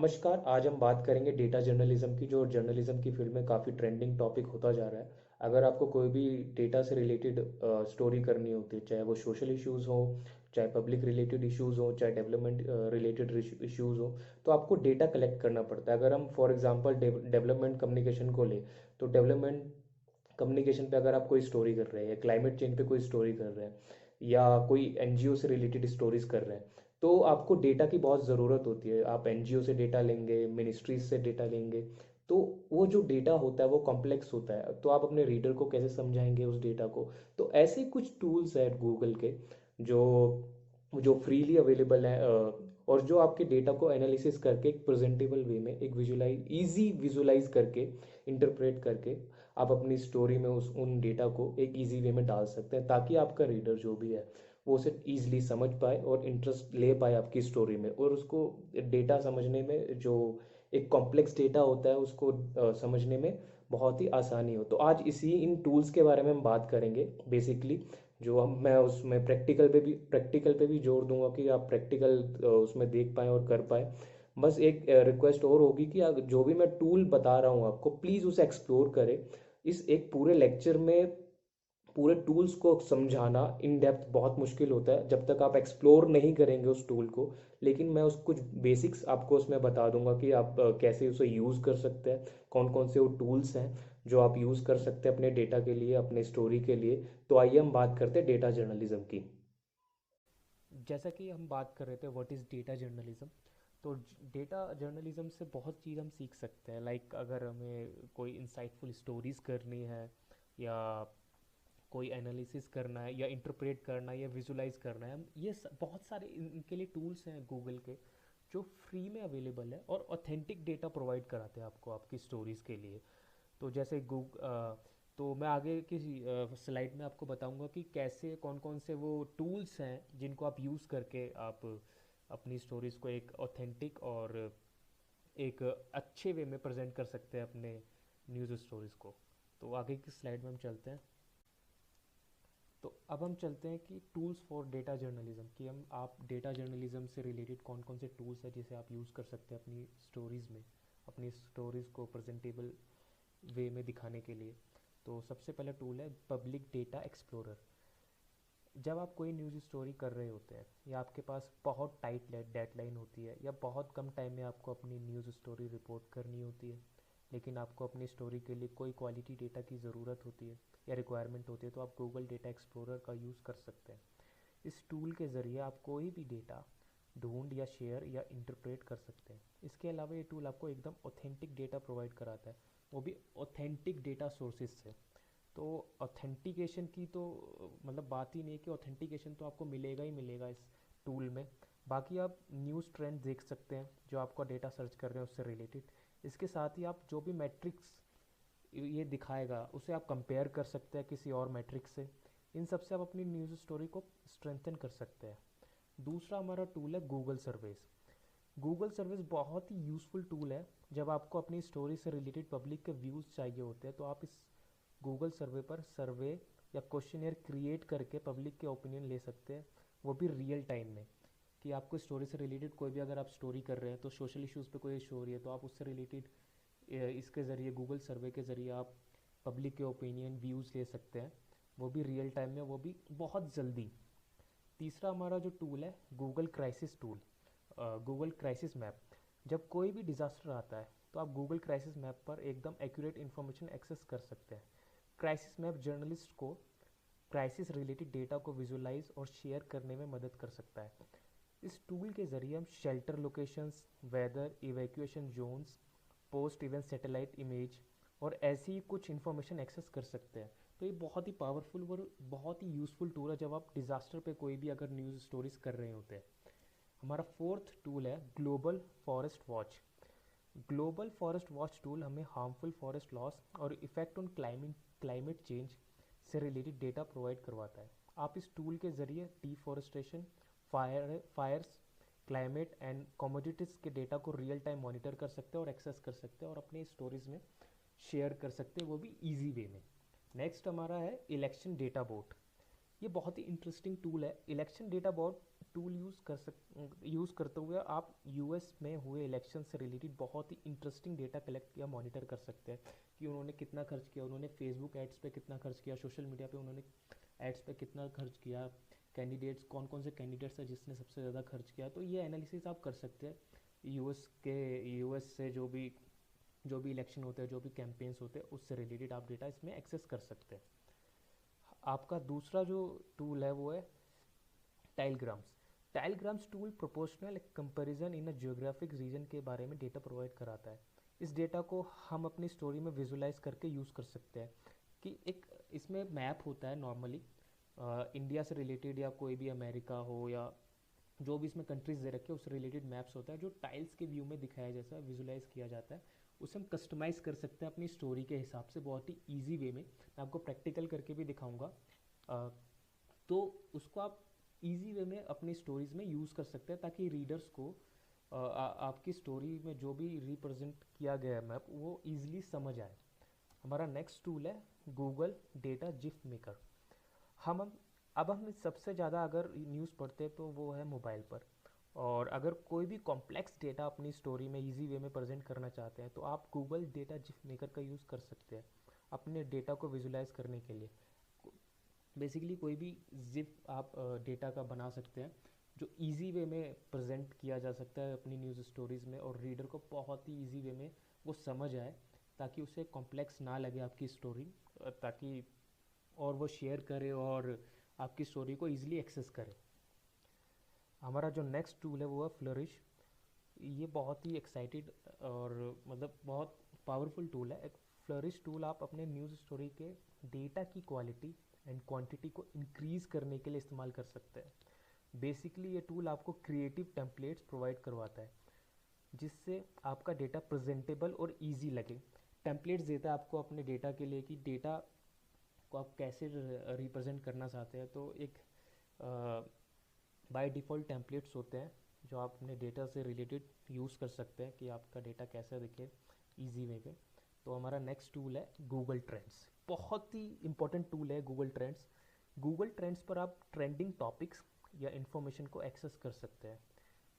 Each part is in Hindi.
नमस्कार। आज हम बात करेंगे डेटा जर्नलिज्म की, जो जर्नलिज्म की फील्ड में काफ़ी ट्रेंडिंग टॉपिक होता जा रहा है। अगर आपको कोई भी डेटा से रिलेटेड स्टोरी करनी होती है, चाहे वो सोशल इश्यूज़ हो, चाहे पब्लिक रिलेटेड इश्यूज़ हो, चाहे डेवलपमेंट रिलेटेड इश्यूज़ हो, तो आपको डेटा कलेक्ट करना पड़ता है। अगर हम फॉर एग्जांपल डेवलपमेंट कम्युनिकेशन को ले, तो डेवलपमेंट कम्युनिकेशन पे अगर आप कोई स्टोरी कर रहे हैं, या क्लाइमेट चेंज पे कोई स्टोरी कर रहे हैं, या कोई एनजीओ से रिलेटेड स्टोरीज कर रहे हैं, तो आपको डेटा की बहुत ज़रूरत होती है। आप एनजीओ से डेटा लेंगे, मिनिस्ट्रीज से डेटा लेंगे, तो वो जो डेटा होता है वो कॉम्प्लेक्स होता है, तो आप अपने रीडर को कैसे समझाएंगे उस डेटा को। तो ऐसे कुछ टूल्स हैं गूगल के, जो जो फ्रीली अवेलेबल हैं, और जो आपके डेटा को एनालिसिस करके एक प्रेजेंटेबल वे में, एक विजुलाइज करके, इंटरप्रेट करके, आप अपनी स्टोरी में उस उन डेटा को एक इजी वे में डाल सकते हैं, ताकि आपका रीडर जो भी है वो उसे ईजिली समझ पाए और इंटरेस्ट ले पाए आपकी स्टोरी में, और उसको डेटा समझने में, जो एक कॉम्प्लेक्स डेटा होता है उसको समझने में बहुत ही आसानी हो। तो आज इसी इन टूल्स के बारे में हम बात करेंगे बेसिकली। जो हम मैं उसमें प्रैक्टिकल पे भी जोर दूंगा कि आप प्रैक्टिकल उसमें देख पाएँ और कर पाए। बस एक रिक्वेस्ट और होगी कि जो भी मैं टूल बता रहा हूँ आपको, प्लीज़ उसे एक्सप्लोर करें। इस एक पूरे लेक्चर में पूरे टूल्स को समझाना इन डेप्थ बहुत मुश्किल होता है जब तक आप एक्सप्लोर नहीं करेंगे उस टूल को। लेकिन मैं उस कुछ बेसिक्स आपको उसमें बता दूंगा कि आप कैसे उसे यूज़ कर सकते हैं, कौन कौन से वो टूल्स हैं जो आप यूज़ कर सकते हैं अपने डेटा के लिए, अपने स्टोरी के लिए। तो आइए हम बात करते हैं डेटा जर्नलिज्म की। जैसा कि हम बात कर रहे थे व्हाट इज़ डेटा जर्नलिज्म। तो डेटा जर्नलिज्म से बहुत चीज़ हम सीख सकते हैं। लाइक अगर हमें कोई इंसाइटफुल स्टोरीज करनी है, या कोई एनालिसिस करना है, या इंटरप्रेट करना है, या विजुलाइज करना है, हम बहुत सारे इनके लिए टूल्स हैं गूगल के, जो फ्री में अवेलेबल है और ऑथेंटिक डेटा प्रोवाइड कराते हैं आपको आपकी स्टोरीज़ के लिए। तो जैसे तो मैं आगे की स्लाइड में आपको बताऊंगा कि कैसे कौन कौन से वो टूल्स हैं जिनको आप यूज़ करके आप अपनी स्टोरीज़ को एक ऑथेंटिक और एक अच्छे वे में प्रेजेंट कर सकते हैं अपने न्यूज़ स्टोरीज़ को। तो आगे की स्लाइड में हम चलते हैं। तो अब हम चलते हैं कि टूल्स फॉर डेटा जर्नलिज्म, कि हम आप डेटा जर्नलिज्म से रिलेटेड कौन कौन से टूल्स हैं जिसे आप यूज़ कर सकते हैं अपनी स्टोरीज़ में, अपनी स्टोरीज़ को प्रेजेंटेबल वे में दिखाने के लिए। तो सबसे पहला टूल है पब्लिक डेटा एक्सप्लोरर। जब आप कोई न्यूज़ स्टोरी कर रहे होते हैं, या आपके पास बहुत टाइट डेडलाइन होती है, या बहुत कम टाइम में आपको अपनी न्यूज़ स्टोरी रिपोर्ट करनी होती है, लेकिन आपको अपनी स्टोरी के लिए कोई क्वालिटी डेटा की ज़रूरत होती है या रिक्वायरमेंट होती है, तो आप गूगल डेटा एक्सप्लोरर का यूज़ कर सकते हैं। इस टूल के ज़रिए आप कोई भी डेटा ढूंढ या शेयर या इंटरप्रेट कर सकते हैं। इसके अलावा ये टूल आपको एकदम ऑथेंटिक डेटा प्रोवाइड कराता है, वो भी ऑथेंटिक डेटा सोर्सेज से। तो ऑथेंटिकेशन की तो मतलब बात ही नहीं है, कि ऑथेंटिकेशन तो आपको मिलेगा ही मिलेगा इस टूल में। बाकी आप न्यूज़ ट्रेंड देख सकते हैं जो आपका डेटा सर्च कर रहे हैं उससे रिलेटेड। इसके साथ ही आप जो भी मैट्रिक्स ये दिखाएगा उसे आप कंपेयर कर सकते हैं किसी और मैट्रिक्स से। इन सब से आप अपनी न्यूज़ स्टोरी को स्ट्रेंथन कर सकते हैं। दूसरा हमारा टूल है गूगल सर्वेस। गूगल सर्विस बहुत ही यूज़फुल टूल है। जब आपको अपनी स्टोरी से रिलेटेड पब्लिक के व्यूज़ चाहिए होते हैं, तो आप इस गूगल सर्वे पर सर्वे या क्वेश्चनियर क्रिएट करके पब्लिक के ओपिनियन ले सकते हैं, वो भी रियल टाइम में। कि आपको स्टोरी से रिलेटेड कोई भी अगर आप स्टोरी कर रहे हैं, तो सोशल इश्यूज़ पे कोई इशू हो रही है, तो आप उससे रिलेटेड इसके ज़रिए, गूगल सर्वे के ज़रिए आप पब्लिक के ओपिनियन व्यूज़ ले सकते हैं, वो भी रियल टाइम में, वो भी बहुत जल्दी। तीसरा हमारा जो टूल है Google crisis tool, Google crisis map. जब कोई भी डिज़ास्टर आता है, तो आप गूगल क्राइसिस मैप पर एकदम एक्यूरेट इन्फॉर्मेशन एक्सेस कर सकते हैं। क्राइसिस मैप जर्नलिस्ट को क्राइसिस रिलेटेड डेटा को विजुलाइज और शेयर करने में मदद कर सकता है। इस टूल के ज़रिए हम shelter locations, weather, evacuation zones, post event satellite image और ऐसी कुछ इन्फॉर्मेशन एक्सेस कर सकते हैं। तो ये बहुत ही पावरफुल और बहुत ही यूज़फुल टूल है जब आप डिज़ास्टर पे कोई भी अगर न्यूज़ स्टोरीज कर रहे होते हैं। हमारा फोर्थ टूल है global forest watch. Global forest watch tool हमें हार्मफुल फॉरेस्ट लॉस और इफेक्ट ऑन क्लाइमेट चेंज से रिलेटेड डेटा प्रोवाइड करवाता है। आप इस टूल के ज़रिए deforestation, fires, climate and commodities के डेटा को रियल टाइम मॉनिटर कर सकते हैं और एक्सेस कर सकते हैं और अपने स्टोरीज में शेयर कर सकते हैं, वो भी ईजी वे में। नेक्स्ट हमारा है इलेक्शन डेटा बोट। ये बहुत ही इंटरेस्टिंग टूल है। Election data bot tool use करते हुए आप यूएस में हुए इलेक्शन से रिलेटेड बहुत ही इंटरेस्टिंग डेटा कलेक्ट या मॉनिटर कर सकते हैं कि उन्होंने कितना खर्च किया, उन्होंने फेसबुक एड्स पे कितना खर्च किया, सोशल मीडिया पे उन्होंने एड्स पे कितना खर्च किया, कैंडिडेट्स कौन कौन से कैंडिडेट्स हैं जिसने सबसे ज़्यादा खर्च किया। तो ये एनालिसिस आप कर सकते हैं। यूएस से जो भी इलेक्शन होते हैं, जो भी कैंपेन्स होते हैं, उससे रिलेटेड आप डेटा इसमें एक्सेस कर सकते हैं। आपका दूसरा जो टूल है वो है टाइलग्राम्स। टाइलग्राम्स टूल प्रोपोर्शनल कंपैरिजन इन अ जियोग्राफिक रीजन के बारे में डेटा प्रोवाइड कराता है। इस डेटा को हम अपनी स्टोरी में विजुलाइज करके यूज़ कर सकते हैं कि एक इसमें मैप होता है नॉर्मली इंडिया से रिलेटेड या कोई भी अमेरिका हो या जो भी इसमें कंट्रीज दे रखे हैं उससे रिलेटेड मैप्स होता है जो टाइल्स के व्यू में दिखाया जैसा विजुलाइज किया जाता है। उसे हम कस्टमाइज कर सकते हैं अपनी स्टोरी के हिसाब से बहुत ही ईजी वे में। मैं आपको प्रैक्टिकल करके भी दिखाऊंगा। तो उसको आप इजी वे में अपनी स्टोरीज में यूज़ कर सकते हैं ताकि रीडर्स को आपकी स्टोरी में जो भी रिप्रेजेंट किया गया है मैप वो ईजिली समझ आए। हमारा नेक्स्ट टूल है गूगल डेटा जिफ मेकर। हम अब हम सबसे ज़्यादा अगर न्यूज़ पढ़ते हैं तो वो है मोबाइल पर। और अगर कोई भी कॉम्प्लेक्स डेटा अपनी स्टोरी में इजी वे में प्रेजेंट करना चाहते हैं तो आप गूगल डेटा जिफ मेकर का यूज़ कर सकते हैं अपने डेटा को विजुलाइज करने के लिए। बेसिकली कोई भी जिप आप डेटा का बना सकते हैं जो इजी वे में प्रेजेंट किया जा सकता है अपनी न्यूज़ स्टोरीज़ में और रीडर को बहुत ही इजी वे में वो समझ आए ताकि उसे कॉम्प्लेक्स ना लगे आपकी स्टोरी, ताकि और वो शेयर करे और आपकी स्टोरी को ईजिली एक्सेस करे। हमारा जो नेक्स्ट टूल है वो है फ्लरिश। ये बहुत ही एक्साइटेड और मतलब बहुत पावरफुल टूल है। एक फ्लरिश टूल आप अपने न्यूज़ स्टोरी के डेटा की क्वालिटी एंड क्वांटिटी को इंक्रीज़ करने के लिए इस्तेमाल कर सकते हैं। बेसिकली ये टूल आपको क्रिएटिव टेम्पलेट्स प्रोवाइड करवाता है जिससे आपका डेटा प्रेजेंटेबल और इजी लगे। टेम्पलेट्स देता है आपको अपने डेटा के लिए कि डेटा को आप कैसे रिप्रेजेंट करना चाहते हैं। तो एक बाय डिफ़ॉल्ट टेम्पलेट्स होते हैं जो आप अपने डेटा से रिलेटेड यूज़ कर सकते हैं कि आपका डेटा कैसे दिखे इजी वे में। तो हमारा नेक्स्ट टूल है गूगल ट्रेंड्स। बहुत ही इंपॉर्टेंट टूल है गूगल ट्रेंड्स। गूगल ट्रेंड्स पर आप ट्रेंडिंग टॉपिक्स या इन्फॉर्मेशन को एक्सेस कर सकते हैं।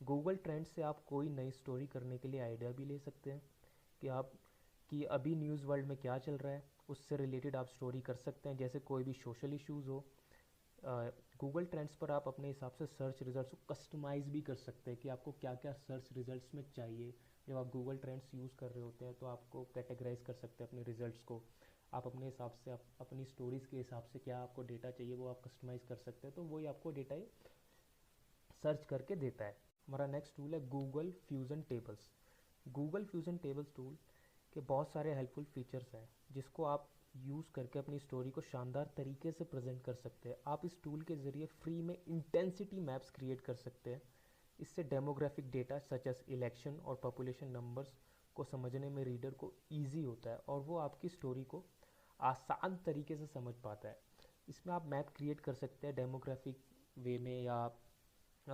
गूगल ट्रेंड्स से आप कोई नई स्टोरी करने के लिए आइडिया भी ले सकते हैं कि आप कि अभी न्यूज़ वर्ल्ड में क्या चल रहा है उससे रिलेटेड आप स्टोरी कर सकते हैं। जैसे कोई भी सोशल इश्यूज़ हो, गूगल ट्रेंड्स पर आप अपने हिसाब से सर्च रिजल्ट्स को कस्टमाइज़ भी कर सकते हैं कि आपको क्या क्या सर्च रिजल्ट्स में चाहिए। जब आप गूगल ट्रेंड्स यूज़ कर रहे होते हैं तो आपको कैटेगराइज कर सकते हैं अपने रिजल्ट्स को। आप अपने हिसाब से अपनी स्टोरीज़ के हिसाब से क्या आपको डेटा चाहिए वो आप कस्टमाइज़ कर सकते हैं। तो वही आपको डेटा सर्च करके देता है। हमारा नेक्स्ट टूल है Google fusion tables. Google fusion tables tool के बहुत सारे हेल्पफुल फीचर्स हैं जिसको आप यूज़ करके अपनी स्टोरी को शानदार तरीके से प्रेजेंट कर सकते हैं। आप इस टूल के ज़रिए फ्री में इंटेंसिटी मैप्स क्रिएट कर सकते हैं। इससे demographic data such as election और पॉपुलेशन नंबर्स को समझने में रीडर को ईजी होता है और वो आपकी स्टोरी को आसान तरीके से समझ पाता है। इसमें आप मैप क्रिएट कर सकते हैं डेमोग्राफिक वे में या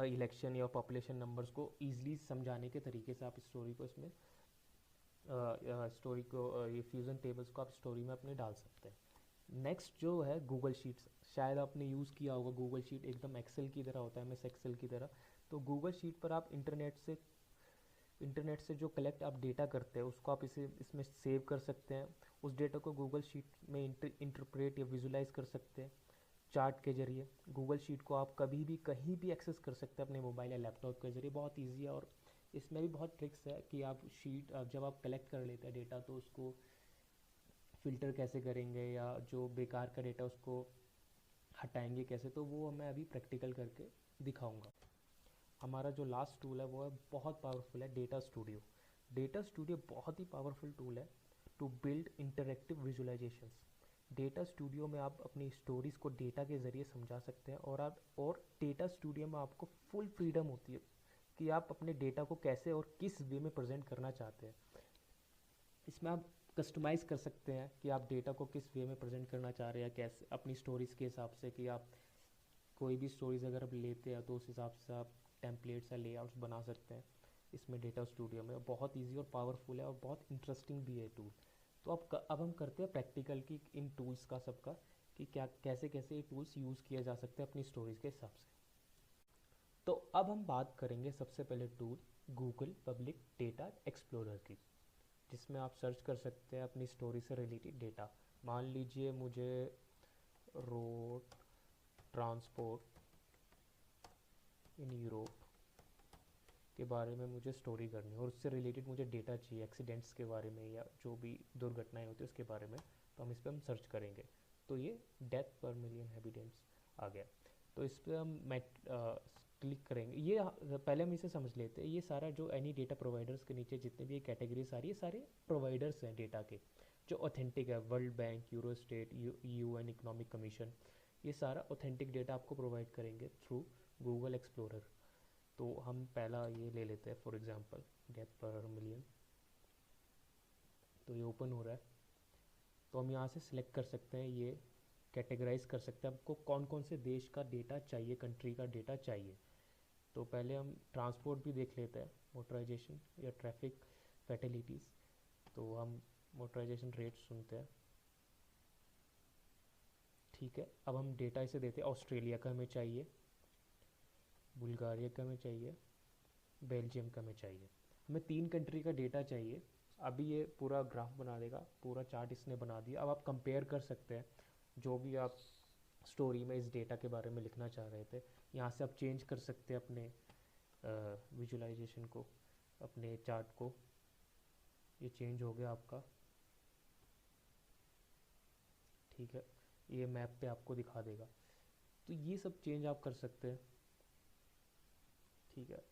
इलेक्शन या पॉपुलेशन नंबर्स को ईजिली समझाने के तरीके से आप स्टोरी को इसमें ये फ्यूज़न टेबल्स को आप स्टोरी में अपने डाल सकते हैं। नेक्स्ट जो है गूगल शीट्स। शायद आपने यूज़ किया होगा गूगल शीट, एकदम एक्सेल की तरह होता है, MS एक्सेल की तरह। तो गूगल शीट पर आप इंटरनेट से जो कलेक्ट आप डेटा करते हैं उसको आप इसमें सेव कर सकते हैं। उस डेटा को गूगल शीट में इंटरप्रेट या विजुलाइज कर सकते हैं चार्ट के जरिए। गूगल शीट को आप कभी भी कहीं भी एक्सेस कर सकते हैं अपने मोबाइल या लैपटॉप के जरिए। बहुत ईजी है और इसमें भी बहुत ट्रिक्स है कि आप जब आप कलेक्ट कर लेते हैं डेटा तो उसको फ़िल्टर कैसे करेंगे या जो बेकार का डेटा उसको हटाएंगे कैसे, तो वो मैं अभी प्रैक्टिकल करके दिखाऊंगा। हमारा जो लास्ट टूल है वो है बहुत पावरफुल है डेटा स्टूडियो। डेटा स्टूडियो बहुत ही पावरफुल टूल है to build interactive visualisations. Data studio में आप अपनी स्टोरीज़ को डेटा के ज़रिए समझा सकते हैं और डेटा स्टूडियो में आपको फुल फ्रीडम होती है कि आप अपने डेटा को कैसे और किस वे में प्रेजेंट करना चाहते हैं। इसमें आप कस्टमाइज़ कर सकते हैं कि आप डेटा को किस वे में प्रेजेंट करना चाह रहे हैं, कैसे अपनी स्टोरीज़ के हिसाब से कि आप कोई भी स्टोरीज़ अगर आप लेते हैं तो उस हिसाब से आप टेम्पलेट्स या लेआउट्स बना सकते हैं इसमें डेटा स्टूडियो में। बहुत ईजी और पावरफुल है और बहुत इंटरेस्टिंग भी है टूल। तो अब हम करते हैं प्रैक्टिकल की इन टूल्स का सबका कि क्या कैसे कैसे ये टूल्स यूज़ किया जा सकता है अपनी स्टोरीज़ के हिसाब से। तो अब हम बात करेंगे सबसे पहले tool Google public data explorer की, जिसमें आप सर्च कर सकते हैं अपनी स्टोरी से रिलेटेड डेटा। मान लीजिए मुझे रोड ट्रांसपोर्ट इन यूरोप के बारे में मुझे स्टोरी करनी है और उससे रिलेटेड मुझे डेटा चाहिए एक्सीडेंट्स के बारे में या जो भी दुर्घटनाएं होती है उसके बारे में, तो हम इस पर हम सर्च करेंगे। तो ये डेथ पर मिलियन हैबिटेंट्स आ गया। तो इस पर हम क्लिक करेंगे। ये पहले हम इसे समझ लेते हैं। ये सारा जो एनी डेटा प्रोवाइडर्स के नीचे जितने भी कैटेगरीज आ रही है, सारे प्रोवाइडर्स हैं डेटा के जो ऑथेंटिक है। World bank, Eurostat, UN economic commission, ये सारा ऑथेंटिक डेटा आपको प्रोवाइड करेंगे थ्रू गूगल एक्सप्लोरर। तो हम पहला ये ले लेते हैं for example death per million. तो ये ओपन हो रहा है। तो हम यहाँ से सिलेक्ट कर सकते हैं, ये कैटेगराइज कर सकते हैं आपको कौन कौन से देश का डेटा चाहिए, कंट्री का डेटा चाहिए। तो पहले हम ट्रांसपोर्ट भी देख लेते हैं, मोटराइजेशन या ट्रैफिक फैटिलिटीज़। तो हम मोटराइजेशन रेट सुनते हैं। ठीक है, अब हम डेटा इसे देते हैं। ऑस्ट्रेलिया का हमें चाहिए, बुल्गारिया का हमें चाहिए, बेल्जियम का हमें चाहिए। हमें 3 कंट्री का डेटा चाहिए। अभी ये पूरा ग्राफ बना देगा, पूरा चार्ट इसने बना दिया। अब आप कंपेयर कर सकते हैं जो भी आप स्टोरी में इस डेटा के बारे में लिखना चाह रहे थे। यहाँ से आप चेंज कर सकते हैं अपने विजुअलाइजेशन को, अपने चार्ट को। ये चेंज हो गया आपका। ठीक है, ये मैप पे आपको दिखा देगा। तो ये सब चेंज आप कर सकते हैं। ठीक है,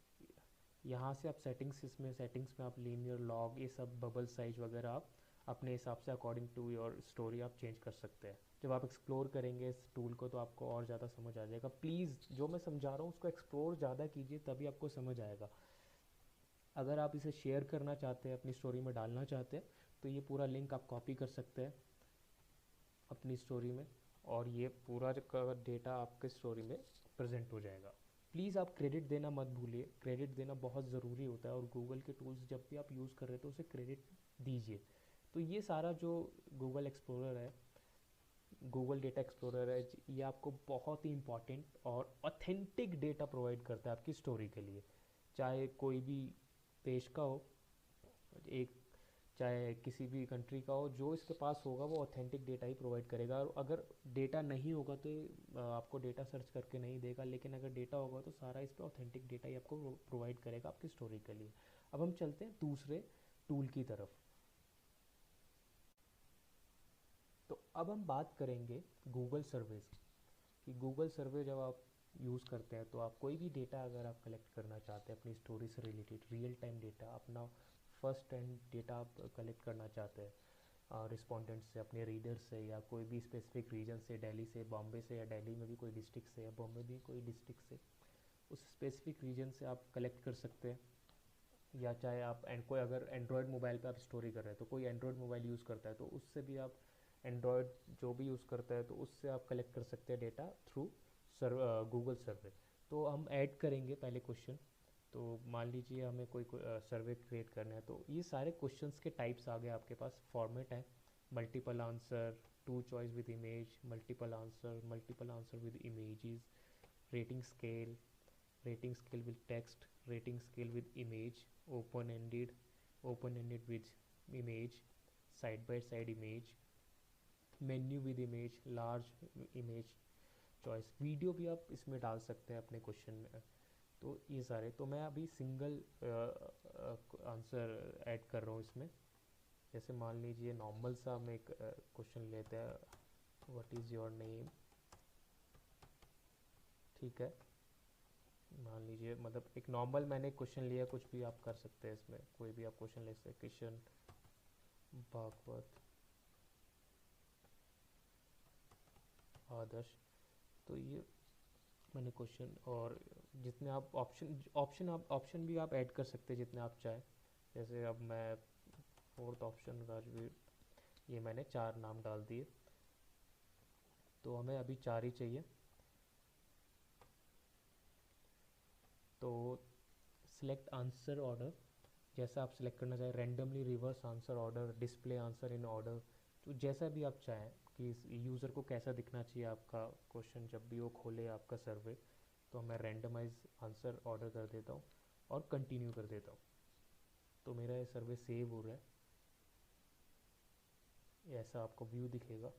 यहाँ से आप सेटिंग्स में आप लीनियर लॉग, ये सब बबल साइज वगैरह आप अपने हिसाब से अकॉर्डिंग टू योर स्टोरी आप चेंज कर सकते हैं। जब आप एक्सप्लोर करेंगे इस टूल को तो आपको और ज़्यादा समझ आ जाएगा। प्लीज़ जो मैं समझा रहा हूँ उसको एक्सप्लोर ज़्यादा कीजिए, तभी आपको समझ आएगा। अगर आप इसे शेयर करना चाहते हैं, अपनी स्टोरी में डालना चाहते हैं, तो ये पूरा लिंक आप कॉपी कर सकते हैं अपनी स्टोरी में, और ये पूरा डेटा आपके स्टोरी में प्रेजेंट हो जाएगा। प्लीज़ आप क्रेडिट देना मत भूलिए, क्रेडिट देना बहुत ज़रूरी होता है, और गूगल के टूल्स जब भी आप यूज़ कर रहे हो तो उसे क्रेडिट दीजिए। तो ये सारा जो गूगल एक्सप्लोरर है, गूगल डेटा एक्सप्लोरर है, ये आपको बहुत ही इंपॉर्टेंट और ऑथेंटिक डेटा प्रोवाइड करता है आपकी स्टोरी के लिए। चाहे कोई भी देश का हो, एक चाहे किसी भी कंट्री का हो, जो इसके पास होगा वो ऑथेंटिक डेटा ही प्रोवाइड करेगा। और अगर डेटा नहीं होगा तो आपको डेटा सर्च करके नहीं देगा, लेकिन अगर डेटा होगा तो सारा इस पर ऑथेंटिक डेटा ही आपको प्रोवाइड करेगा आपकी स्टोरी के लिए। अब हम चलते हैं दूसरे टूल की तरफ। तो अब हम बात करेंगे गूगल सर्वेज कि गूगल सर्वे जब आप यूज़ करते हैं तो आप कोई भी डेटा अगर आप कलेक्ट करना चाहते हैं अपनी स्टोरी से रिलेटेड, रियल टाइम डेटा, अपना फर्स्ट हैंड डेटा आप कलेक्ट करना चाहते हैं रिस्पोंडेंट से, अपने रीडर से, या कोई भी स्पेसिफिक रीजन से, दिल्ली से, बॉम्बे से, या दिल्ली में भी कोई डिस्ट्रिक्ट से, या बॉम्बे भी कोई डिस्ट्रिक्ट से, उस स्पेसिफिक रीजन से आप कलेक्ट कर सकते हैं। या चाहे आप कोई अगर एंड्रॉयड मोबाइल पे आप स्टोरी कर रहे हैं तो कोई एंड्रॉयड मोबाइल यूज़ करता है तो उससे भी आप, एंड्रॉयड जो भी यूज़ करता है तो उससे आप कलेक्ट कर सकते हैं डेटा थ्रू गूगल सर्वे। तो हम ऐड करेंगे पहले क्वेश्चन। तो मान लीजिए हमें कोई सर्वे क्रिएट करना है, तो ये सारे क्वेश्चंस के टाइप्स आ गए आपके पास। फॉर्मेट है multiple answer, two choice with image, multiple answer with images, rating scale, rating scale with text, rating scale with image, open ended, open ended with image, side by side image, menu with image, large image choice। Video भी आप इसमें डाल सकते हैं अपने क्वेश्चन में। तो ये सारे, तो मैं अभी सिंगल आंसर ऐड कर रहा हूँ इसमें। जैसे मान लीजिए नॉर्मल सा हम एक क्वेश्चन लेते हैं, व्हाट इज़ योर नेम। ठीक है, मान लीजिए मतलब एक नॉर्मल मैंने क्वेश्चन लिया, कुछ भी आप कर सकते हैं इसमें, कोई भी आप क्वेश्चन ले सकते हैं। किशन भागवत आदर्श, तो ये मैंने क्वेश्चन। और जितने आप ऑप्शन भी आप ऐड कर सकते हैं जितने आप चाहें। जैसे अब मैं फोर्थ ऑप्शन राजवीर, ये मैंने 4 नाम डाल दिए। तो हमें अभी 4 ही चाहिए। तो सिलेक्ट आंसर ऑर्डर, जैसा आप सिलेक्ट करना चाहें, randomly reverse answer order, display answer in order, तो जैसा भी आप चाहें कि इस यूज़र को कैसा दिखना चाहिए आपका क्वेश्चन जब भी वो खोले आपका सर्वे। तो मैं रैंडमाइज आंसर ऑर्डर कर देता हूँ और कंटिन्यू कर देता हूँ। तो मेरा ये सर्वे सेव हो रहा है, ऐसा आपको व्यू दिखेगा।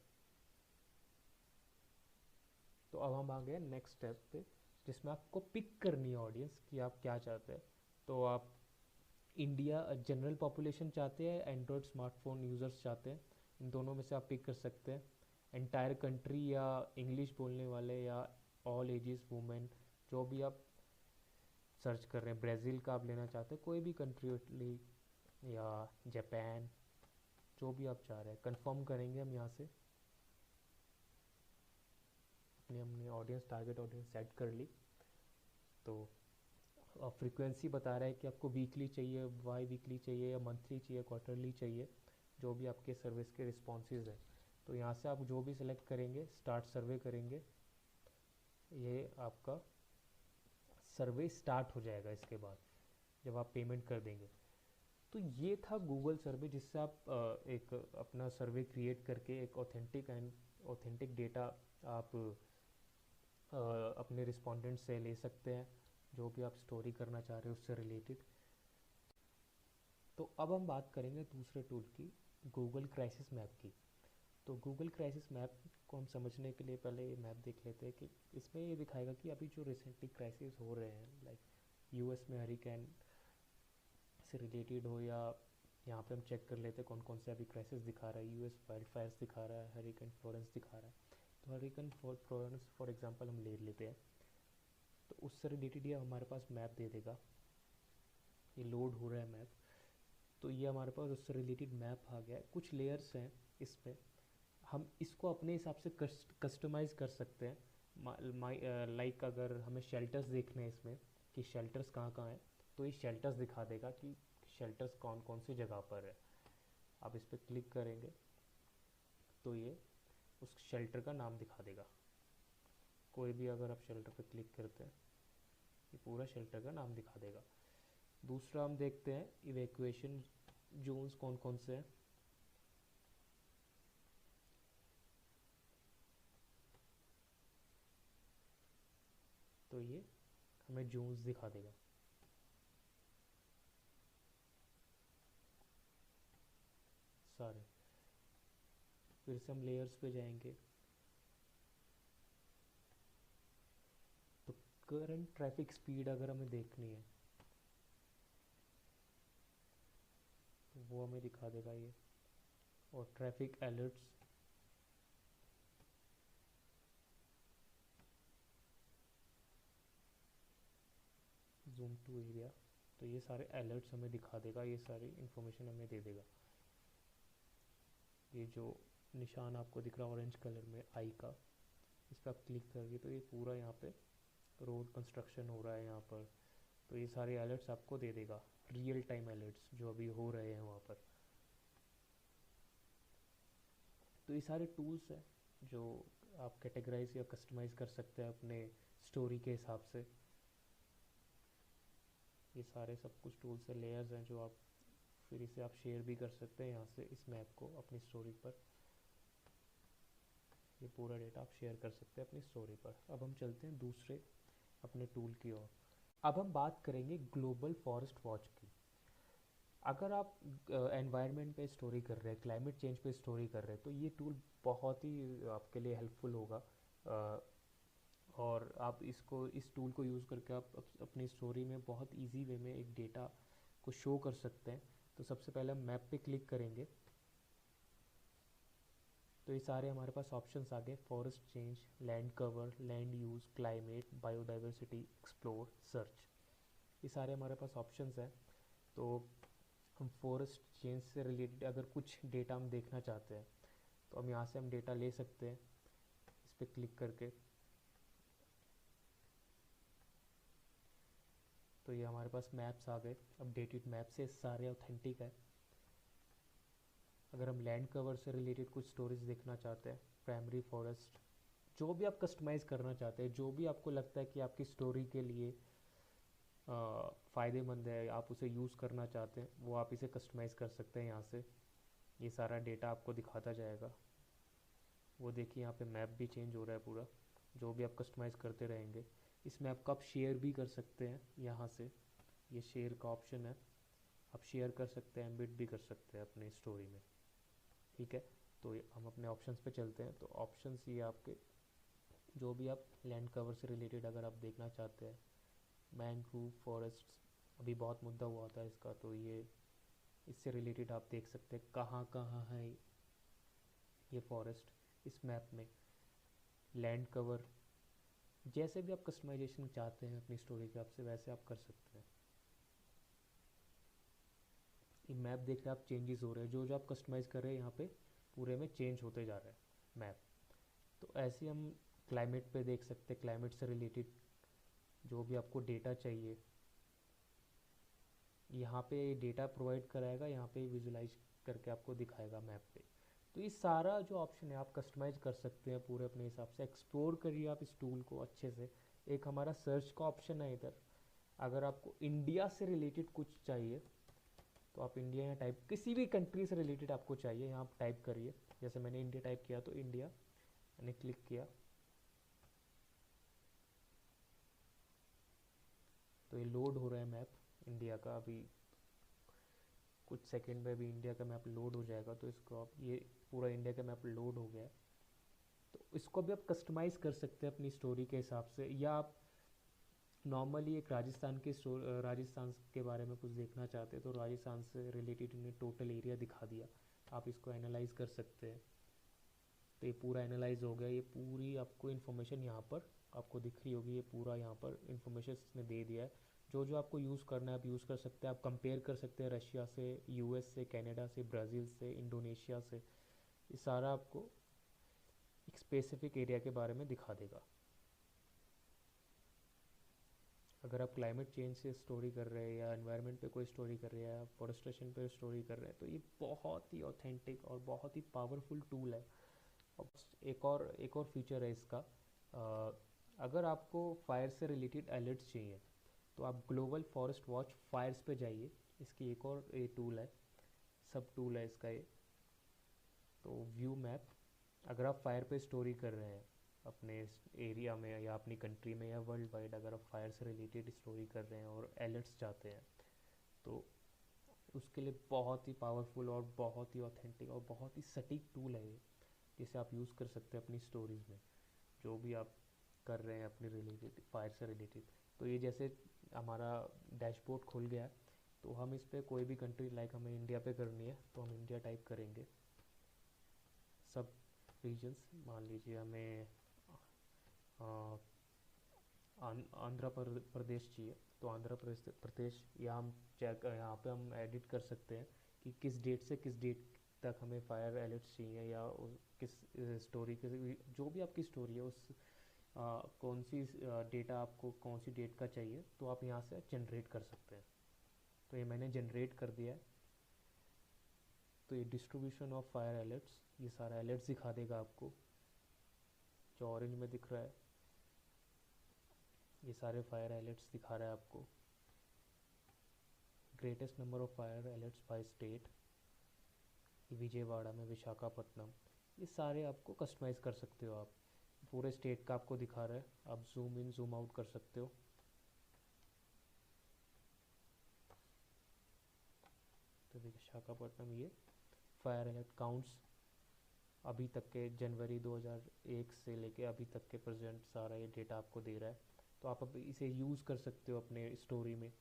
तो अब हम आ गए नेक्स्ट स्टेप पे, जिसमें आपको पिक करनी है ऑडियंस कि आप क्या चाहते हैं। तो आप इंडिया जनरल पॉपुलेशन चाहते हैं, एंड्रॉयड स्मार्टफोन यूज़र्स चाहते हैं, इन दोनों में से आप पिक कर सकते हैं। एंटायर कंट्री या इंग्लिश बोलने वाले या ऑल एजेस वुमेन, जो भी आप सर्च कर रहे हैं। ब्राज़ील का आप लेना चाहते हैं, कोई भी कंट्री, इटली या जापान, जो भी आप चाह रहे हैं। कंफर्म करेंगे हम यहाँ से, अपने हमने ऑडियंस, टारगेट ऑडियंस सेट कर ली। तो फ्रीक्वेंसी बता रहा है कि आपको वीकली चाहिए, वाई वीकली चाहिए, या मंथली चाहिए, क्वार्टरली चाहिए, जो भी आपके सर्विस के रिस्पॉन्सेज हैं। तो यहाँ से आप जो भी सिलेक्ट करेंगे, स्टार्ट सर्वे करेंगे, ये आपका सर्वे स्टार्ट हो जाएगा। इसके बाद जब आप पेमेंट कर देंगे, तो ये था गूगल सर्वे, जिससे आप एक अपना सर्वे क्रिएट करके एक ऑथेंटिक डेटा आप अपने रिस्पोंडेंट से ले सकते हैं, जो भी आप स्टोरी करना चाह रहे हो उससे रिलेटेड। तो अब हम बात करेंगे दूसरे टूल की, गूगल क्राइसिस मैप की। तो गूगल क्राइसिस मैप को हम समझने के लिए पहले ये मैप देख लेते हैं कि इसमें ये दिखाएगा कि अभी जो रिसेंटली क्राइसिस हो रहे हैं, लाइक यूएस में हरिकेन से रिलेटेड हो, या यहाँ पे हम चेक कर लेते हैं कौन कौन से अभी क्राइसिस दिखा रहा है। यूएस वाइल्ड फायर्स दिखा रहा है, हरिकेन फ्लोरेंस दिखा रहा है। तो हरिकेन फ्लोरेंस फॉर एग्जांपल हम ले लेते हैं, तो उससे रिलेटेड ये हमारे पास मैप दे देगा। ये लोड हो रहा है मैप, तो ये हमारे पास उससे रिलेटेड मैप आ गया है। कुछ लेयर्स हैं इसमें, हम इसको अपने हिसाब से कस्टमाइज़ कर सकते हैं। लाइक अगर हमें शेल्टर्स देखने हैं इसमें कि शेल्टर्स कहाँ कहाँ हैं, तो ये शेल्टर्स दिखा देगा कि शेल्टर्स कौन कौन सी जगह पर है। आप इस पर क्लिक करेंगे तो ये उस शेल्टर का नाम दिखा देगा। कोई भी अगर आप शेल्टर पर क्लिक करते हैं, ये पूरा शेल्टर का नाम दिखा देगा। दूसरा हम देखते हैं इवैक्यूएशन जोन्स कौन कौन से हैं। तो ये हमें जोन्स दिखा देगा सारे। फिर से हम लेयर्स पे जाएंगे, तो करंट ट्रैफिक स्पीड अगर हमें देखनी है तो वो हमें दिखा देगा ये। और traffic alerts, zoom to area, तो ये सारे अलर्ट्स हमें दिखा देगा, ये सारी इन्फॉर्मेशन हमें दे देगा। ये जो निशान आपको दिख रहा है ऑरेंज कलर में आई का, इस पर आप क्लिक करोगे तो ये पूरा यहाँ पे रोड कंस्ट्रक्शन हो रहा है यहाँ पर। तो ये सारे अलर्ट्स आपको दे देगा, रियल टाइम अलर्ट्स जो अभी हो रहे हैं वहाँ पर। तो ये सारे टूल्स हैं जो आप कैटेगराइज या कस्टमाइज़ कर सकते हैं अपने स्टोरी के हिसाब से। ये सारे सब कुछ टूल्स हैं, लेयर्स हैं, जो आप फिर इसे आप शेयर भी कर सकते हैं यहाँ से, इस मैप को अपनी स्टोरी पर। ये पूरा डेटा आप शेयर कर सकते हैं अपनी स्टोरी पर। अब हम चलते हैं दूसरे अपने टूल की ओर। अब हम बात करेंगे ग्लोबल फॉरेस्ट वॉच की। अगर आप एनवायरनमेंट पे स्टोरी कर रहे हैं, क्लाइमेट चेंज पे स्टोरी कर रहे हैं, तो ये टूल बहुत ही आपके लिए हेल्पफुल होगा। और आप इस टूल को यूज़ करके आप अपनी स्टोरी में बहुत इजी वे में एक डेटा को शो कर सकते हैं। तो सबसे पहले हम मैप पे क्लिक करेंगे, तो ये सारे हमारे पास ऑप्शंस आ गए। Forest change, land cover, land use, climate, biodiversity, explore, search, ये सारे हमारे पास ऑप्शंस हैं। तो हम फॉरेस्ट चेंज से रिलेटेड अगर कुछ डेटा हम देखना चाहते हैं, तो हम यहाँ से हम डेटा ले सकते हैं इस पर क्लिक करके। तो ये हमारे पास मैप्स आ गए, अपडेटेड मैप से सारे ऑथेंटिक है। अगर हम लैंड कवर से रिलेटेड कुछ स्टोरीज देखना चाहते हैं, प्राइमरी फॉरेस्ट, जो भी आप कस्टमाइज़ करना चाहते हैं, जो भी आपको लगता है कि आपकी स्टोरी के लिए फ़ायदेमंद है, आप उसे यूज़ करना चाहते हैं, वो आप इसे कस्टमाइज़ कर सकते हैं यहाँ से। ये सारा डेटा आपको दिखाता जाएगा। वो देखिए यहाँ पे मैप भी चेंज हो रहा है पूरा, जो भी आप कस्टमाइज़ करते रहेंगे। इस मैप को आप शेयर भी कर सकते हैं यहाँ से, ये शेयर का ऑप्शन है, आप शेयर कर सकते हैं, एम्बिट भी कर सकते हैं अपनी स्टोरी में। ठीक है, तो हम अपने ऑप्शंस पे चलते हैं। तो ऑप्शंस ये आपके, जो भी आप लैंड कवर से रिलेटेड अगर आप देखना चाहते हैं, मैंग्रोव फॉरेस्ट, अभी बहुत मुद्दा हुआ था इसका, तो ये इससे रिलेटेड आप देख सकते हैं कहाँ कहाँ है ये फॉरेस्ट इस मैप में। लैंड कवर, जैसे भी आप कस्टमाइजेशन चाहते हैं अपनी स्टोरी के हिसाब से वैसे आप कर सकते हैं। ये मैप देख रहे हैं आप, चेंजेस हो रहे हैं, जो जो आप कस्टमाइज़ कर रहे हैं यहाँ पे पूरे में चेंज होते जा रहा है मैप। तो ऐसे ही हम क्लाइमेट पे देख सकते हैं, क्लाइमेट से रिलेटेड जो भी आपको डेटा चाहिए यहाँ पे डेटा प्रोवाइड कराएगा, यहाँ पे विजुलाइज करके आपको दिखाएगा मैप पे। तो ये सारा जो ऑप्शन है आप कस्टमाइज कर सकते हैं पूरे अपने हिसाब से। एक्सप्लोर करिए आप इस टूल को अच्छे से। एक हमारा सर्च का ऑप्शन है इधर, अगर आपको इंडिया से रिलेटेड कुछ चाहिए तो आप इंडिया यहाँ टाइप, किसी भी कंट्री से रिलेटेड आपको चाहिए यहाँ आप टाइप करिए। जैसे मैंने इंडिया टाइप किया तो इंडिया मैंने क्लिक किया, तो ये लोड हो रहा है मैप इंडिया का। अभी कुछ सेकंड में भी इंडिया का मैप लोड हो जाएगा। तो इसको आप, ये पूरा इंडिया का मैप लोड हो गया। तो इसको भी आप कस्टमाइज़ कर सकते हैं अपनी स्टोरी के हिसाब से, या आप नॉर्मली एक राजस्थान के राजस्थान के बारे में कुछ देखना चाहते हैं तो राजस्थान से रिलेटेड इन्हें टोटल एरिया दिखा दिया, आप इसको एनालाइज कर सकते हैं। तो ये पूरा एनालाइज हो गया, ये पूरी आपको इन्फॉर्मेशन यहाँ पर आपको दिख रही होगी, ये पूरा यहाँ पर इन्फॉर्मेशन इसने दे दिया है। जो जो आपको यूज़ करना है आप यूज़ कर सकते हैं। आप कंपेयर कर सकते हैं रशिया से, यूएस से, कनाडा से, ब्राज़ील से, इंडोनेशिया से। ये सारा आपको एक स्पेसिफिक एरिया के बारे में दिखा देगा। अगर आप क्लाइमेट चेंज से स्टोरी कर रहे हैं या एनवायरनमेंट पे कोई स्टोरी कर रहे हैं या फॉरेस्टेशन पे स्टोरी कर रहे हैं, तो ये बहुत ही ऑथेंटिक और बहुत ही पावरफुल टूल है। और एक और फीचर है इसका, अगर आपको फायर से रिलेटेड अलर्ट्स चाहिए तो आप ग्लोबल फॉरेस्ट वॉच फायर्स पे जाइए। इसकी एक और ये टूल है, सब टूल है इसका ये। तो व्यू मैप, अगर आप फायर पे स्टोरी कर रहे हैं अपने एरिया में या अपनी कंट्री में या वर्ल्ड वाइड, अगर आप फायर से रिलेटेड स्टोरी कर रहे हैं और अलर्ट्स चाहते हैं तो उसके लिए बहुत ही पावरफुल और बहुत ही ऑथेंटिक और बहुत ही सटीक टूल है ये, जिसे आप यूज़ कर सकते हैं अपनी स्टोरीज़ में जो भी आप कर रहे हैं अपने रिलेटेड, फायर से रिलेटेड। तो ये जैसे हमारा डैशबोर्ड खुल गया है, तो हम इस पर कोई भी कंट्री, लाइक हमें इंडिया पे करनी है तो हम इंडिया टाइप करेंगे। सब रीजन्स, मान लीजिए हमें आंध्र प्रदेश चाहिए तो आंध्र प्रदेश, या हम चेक यहाँ पे हम एडिट कर सकते हैं कि किस डेट से किस डेट तक हमें फायर अलर्ट्स चाहिए, या किस स्टोरी के, जो भी आपकी स्टोरी है उस कौन सी डेटा आपको कौन सी डेट का चाहिए, तो आप यहाँ से जनरेट कर सकते हैं। तो ये मैंने जनरेट कर दिया है। तो ये डिस्ट्रीब्यूशन ऑफ फायर अलर्ट्स, ये सारा अलर्ट्स दिखा देगा आपको, जो ऑरेंज में दिख रहा है ये सारे फायर अलर्ट्स दिखा रहा है आपको। Greatest number of fire alerts by state, Vijayawada में, विशाखापट्टनम, ये सारे आपको कस्टमाइज़ कर सकते हो आप। पूरे स्टेट का आपको दिखा रहा है, आप जूम इन जूम आउट कर सकते हो। तो विशाखापट्टनम, ये फायर अलर्ट काउंट्स अभी तक के जनवरी 2001 से लेके अभी तक के प्रेजेंट सारा ये डेटा आपको दे रहा है। तो आप अब इसे यूज़ कर सकते हो अपने स्टोरी में।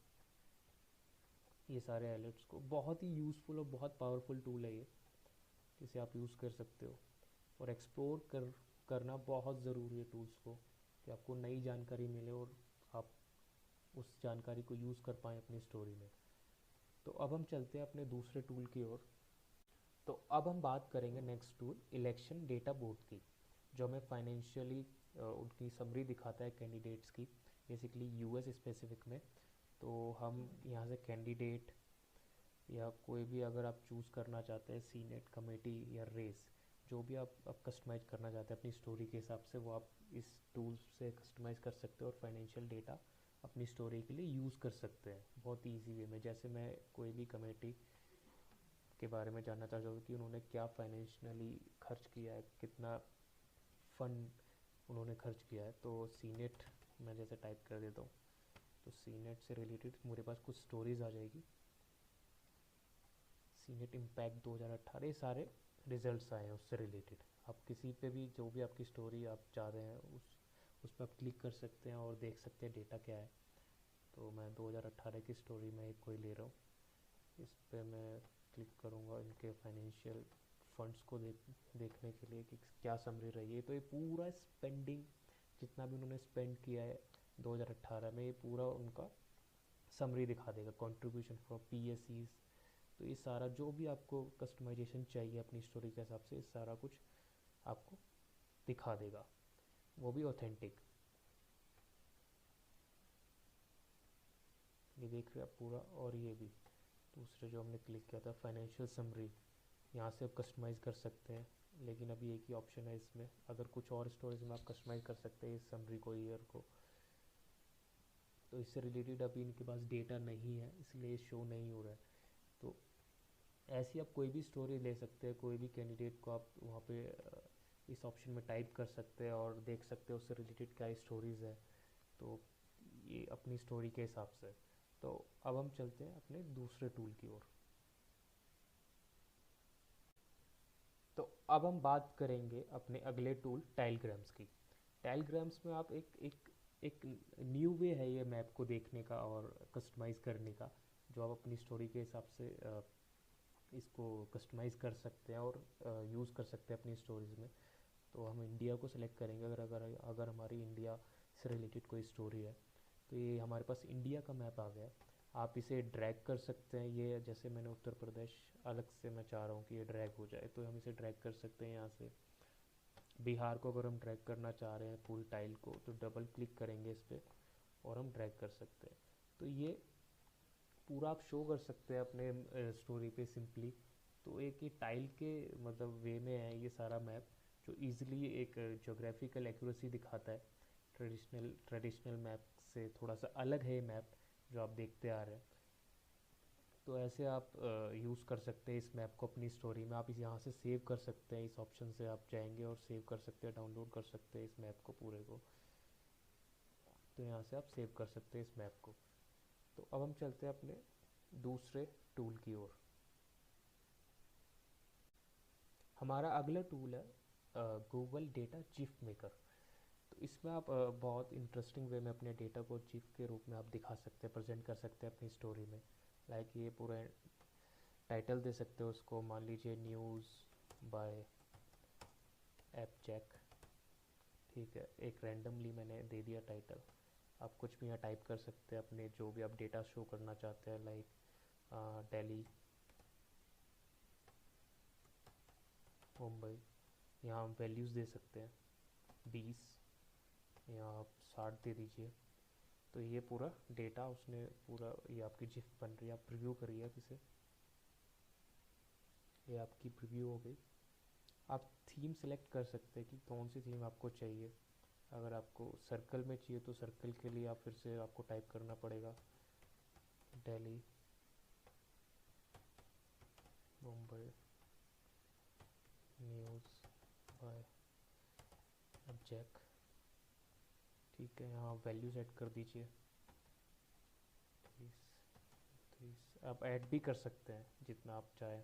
ये सारे अलर्ट्स को, बहुत ही यूज़फुल और बहुत पावरफुल टूल है ये, जिसे आप यूज़ कर सकते हो। और एक्सप्लोर करना बहुत ज़रूरी है टूल्स को, कि आपको नई जानकारी मिले और आप उस जानकारी को यूज़ कर पाएँ अपनी स्टोरी में। तो अब हम चलते हैं अपने दूसरे टूल की ओर। तो अब हम बात करेंगे next tool, election data board की, जो हमें फाइनेंशियली उनकी समरी दिखाता है कैंडिडेट्स की, बेसिकली यूएस स्पेसिफिक में। तो हम यहाँ से कैंडिडेट या कोई भी अगर आप चूज़ करना चाहते हैं, सीनेट कमेटी या रेस, जो भी आप कस्टमाइज़ करना चाहते हैं अपनी स्टोरी के हिसाब से, वो आप इस टूल से कस्टमाइज़ कर सकते हो और फाइनेंशियल डेटा अपनी स्टोरी के लिए यूज़ कर सकते हैं बहुत ईजी वे में। जैसे मैं कोई भी कमेटी के बारे में जानना चाहता हूँ कि उन्होंने क्या फाइनेंशियली खर्च किया है, कितना फंड उन्होंने खर्च किया है। तो सीनेट मैं जैसे टाइप कर देता हूँ, तो सीनेट से रिलेटेड मेरे पास कुछ स्टोरीज आ जाएगी। सीनेट इम्पैक्ट 2018, ये सारे रिजल्ट्स आए हैं उससे रिलेटेड। आप किसी पे भी जो भी आपकी स्टोरी आप चाह रहे हैं उस पर आप क्लिक कर सकते हैं और देख सकते हैं डेटा क्या है। तो मैं 2018 की स्टोरी में एक कोई ले रहा हूँ। इस पे मैं क्लिक करूँगा इनके फाइनेंशियल फंड्स को देखने के लिए कि क्या समरी रही है। तो ये पूरा स्पेंडिंग जितना भी उन्होंने स्पेंड किया है 2018 में, ये पूरा उनका समरी दिखा देगा, कंट्रीब्यूशन फ्रॉम पीएसईज। तो ये सारा जो भी आपको कस्टमाइजेशन चाहिए अपनी स्टोरी के हिसाब से, सारा कुछ आपको दिखा देगा, वो भी ऑथेंटिक। ये देख रहे हैं आप पूरा। और ये भी दूसरे जो हमने क्लिक किया था फाइनेंशियल समरी, यहाँ से आप कस्टमाइज़ कर सकते हैं। लेकिन अभी एक ही ऑप्शन है इसमें, अगर कुछ और स्टोरेज में आप कस्टमाइज़ कर सकते हैं इस समरी को, ईयर को। तो इससे रिलेटेड अभी इनके पास डेटा नहीं है, इसलिए शो नहीं हो रहा है। तो ऐसी आप कोई भी स्टोरी ले सकते हैं, कोई भी कैंडिडेट को आप वहाँ पे इस ऑप्शन में टाइप कर सकते हैं और देख सकते हैं उससे रिलेटेड क्या स्टोरीज़ है। तो ये अपनी स्टोरी के हिसाब से। तो अब हम चलते हैं अपने दूसरे टूल की ओर। तो अब हम बात करेंगे अपने अगले टूल टाइलग्राम्स की। टाइलग्राम्स में आप एक न्यू वे है ये मैप को देखने का और कस्टमाइज़ करने का, जो आप अपनी स्टोरी के हिसाब से इसको कस्टमाइज़ कर सकते हैं और यूज़ कर सकते हैं अपनी स्टोरीज़ में। तो हम इंडिया को सिलेक्ट करेंगे। अगर हमारी इंडिया से रिलेटेड कोई स्टोरी है, तो ये हमारे पास इंडिया का मैप आ गया। आप इसे ड्रैग कर सकते हैं। ये जैसे मैंने उत्तर प्रदेश अलग से मैं चाह रहा हूँ कि ये ड्रैग हो जाए, तो हम इसे ड्रैग कर सकते हैं यहाँ से। बिहार को अगर हम ड्रैग करना चाह रहे हैं पूरी टाइल को, तो डबल क्लिक करेंगे इस पर और हम ड्रैग कर सकते हैं। तो ये पूरा आप शो कर सकते हैं अपने स्टोरी पे सिंपली। तो एक ये टाइल के मतलब वे में है ये सारा मैप, जो इजीली एक जोग्राफिकल एक्यूरेसी दिखाता है। ट्रेडिशनल मैप से थोड़ा सा अलग है ये मैप जो आप देखते आ रहे हैं। तो ऐसे आप यूज़ कर सकते हैं इस मैप को अपनी स्टोरी में। आप इस यहाँ से सेव कर सकते हैं, इस ऑप्शन से आप जाएंगे और सेव कर सकते हैं, डाउनलोड कर सकते हैं इस मैप को पूरे को। तो यहाँ से आप सेव कर सकते हैं इस मैप को। तो अब हम चलते हैं अपने दूसरे टूल की ओर। हमारा अगला टूल है गूगल डेटा जिफ मेकर। तो इसमें आप बहुत इंटरेस्टिंग वे में अपने डेटा को जिफ के रूप में आप दिखा सकते हैं, प्रेजेंट कर सकते हैं अपनी स्टोरी में। लाइक ये पूरा टाइटल दे सकते हो उसको, मान लीजिए न्यूज़ बाय एपचेक। ठीक है, एक रैंडमली मैंने दे दिया टाइटल। आप कुछ भी यहाँ टाइप कर सकते हैं अपने जो भी आप डेटा शो करना चाहते हैं, लाइक दिल्ली, मुंबई। यहाँ आप वैल्यूज़ दे सकते हैं, 20, यहाँ आप 60 दे दीजिए। तो ये पूरा डेटा उसने पूरा, ये आपकी जिफ बन रही है। आप प्रीव्यू करिए आप इसे, ये आपकी प्रीव्यू हो गई। आप थीम सेलेक्ट कर सकते हैं कि कौन सी थीम आपको चाहिए। अगर आपको सर्कल में चाहिए तो सर्कल के लिए आप फिर से आपको टाइप करना पड़ेगा दिल्ली, मुंबई, न्यूज़ बाय एपचेक। ठीक है, यहाँ वैल्यू सेट कर दीजिए 30, 30। आप ऐड भी कर सकते हैं जितना आप चाहें।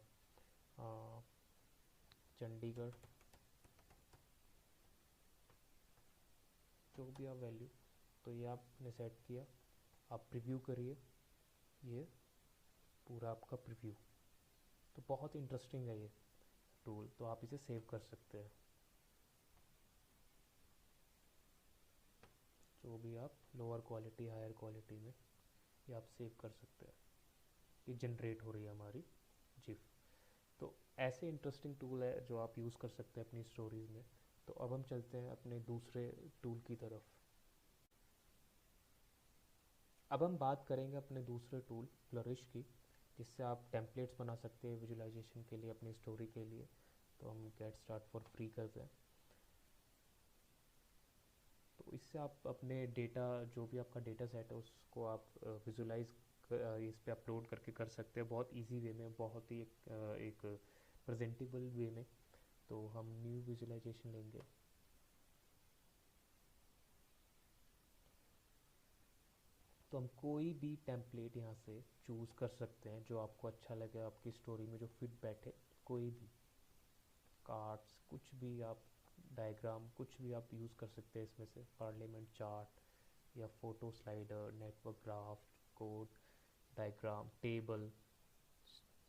चंडीगढ़, जो भी आप वैल्यू। तो ये आपने सेट किया, आप प्रीव्यू करिए, ये पूरा आपका प्रीव्यू। तो बहुत इंटरेस्टिंग है ये टूल, तो आप इसे सेव कर सकते हैं। जो भी आप लोअर क्वालिटी हायर क्वालिटी में ये आप सेव कर सकते हैं। ये जनरेट हो रही है हमारी जिफ। तो ऐसे इंटरेस्टिंग टूल है जो आप यूज़ कर सकते हैं अपनी स्टोरीज़ में। तो अब हम चलते हैं अपने दूसरे टूल की तरफ। अब हम बात करेंगे अपने दूसरे टूल फ्लरिश की, जिससे आप टेम्पलेट्स बना सकते हैं विजुअलाइजेशन के लिए अपनी स्टोरी के लिए। तो हम गेट स्टार्ट फॉर फ्री करते हैं। तो इससे आप अपने डेटा, जो भी आपका डेटा सेट है उसको आप विजुलाइज इस पे अपलोड करके कर सकते हैं बहुत इजी वे में, बहुत ही एक प्रेजेंटेबल वे में। तो हम न्यू विजुलाइजेशन लेंगे, तो हम कोई भी टेम्पलेट यहाँ से चूज़ कर सकते हैं जो आपको अच्छा लगे, आपकी स्टोरी में जो फिट बैठे। कोई भी कार्ड्स, कुछ भी आप, डायग्राम, कुछ भी आप यूज़ कर सकते हैं इसमें से, पार्लियामेंट चार्ट या photo slider, network graph, code diagram, table,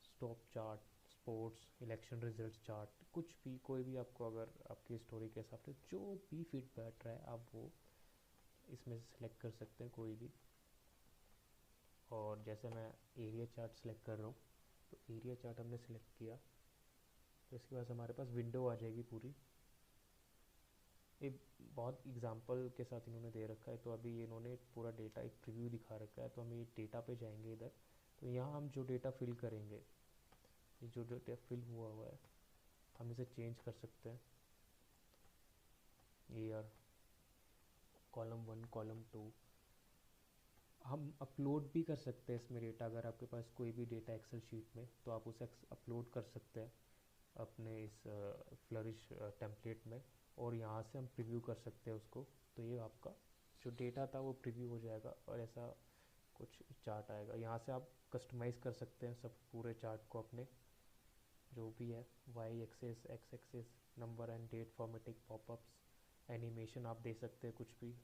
stop chart, sports election result chart, कुछ भी, कोई भी आपको, अगर आपकी स्टोरी के हिसाब से जो भी फिट बैठ रहा है आप वो इसमें से सिलेक्ट कर सकते हैं कोई भी। और जैसे मैं एरिया चार्ट सेलेक्ट कर रहा हूँ, तो एरिया चार्ट हमने सेलेक्ट किया, तो इसके बाद हमारे पास विंडो आ जाएगी पूरी। एक बहुत एग्जांपल के साथ इन्होंने दे रखा है, तो अभी इन्होंने पूरा डेटा एक प्रीव्यू दिखा रखा है, तो हम ये डेटा पे जाएंगे इधर। तो यहाँ हम जो डेटा फिल करेंगे, ये जो डेटा फिल हुआ है, हम इसे चेंज कर सकते हैं। ईयर, कॉलम 1, कॉलम 2, हम अपलोड भी कर सकते हैं इसमें डेटा। अगर आपके पास कोई भी डेटा एक्सेल शीट में, तो आप उसे अपलोड कर सकते हैं अपने इस फ्लरिश टेम्पलेट में, और यहाँ से हम प्रीव्यू कर सकते हैं उसको। तो ये आपका जो डेटा था वो प्रीव्यू हो जाएगा और ऐसा कुछ चार्ट आएगा। यहाँ से आप कस्टमाइज़ कर सकते हैं सब पूरे चार्ट को अपने, जो भी है, Y axis, X axis, number and date, formatting, popups, animation आप दे सकते हैं कुछ भी,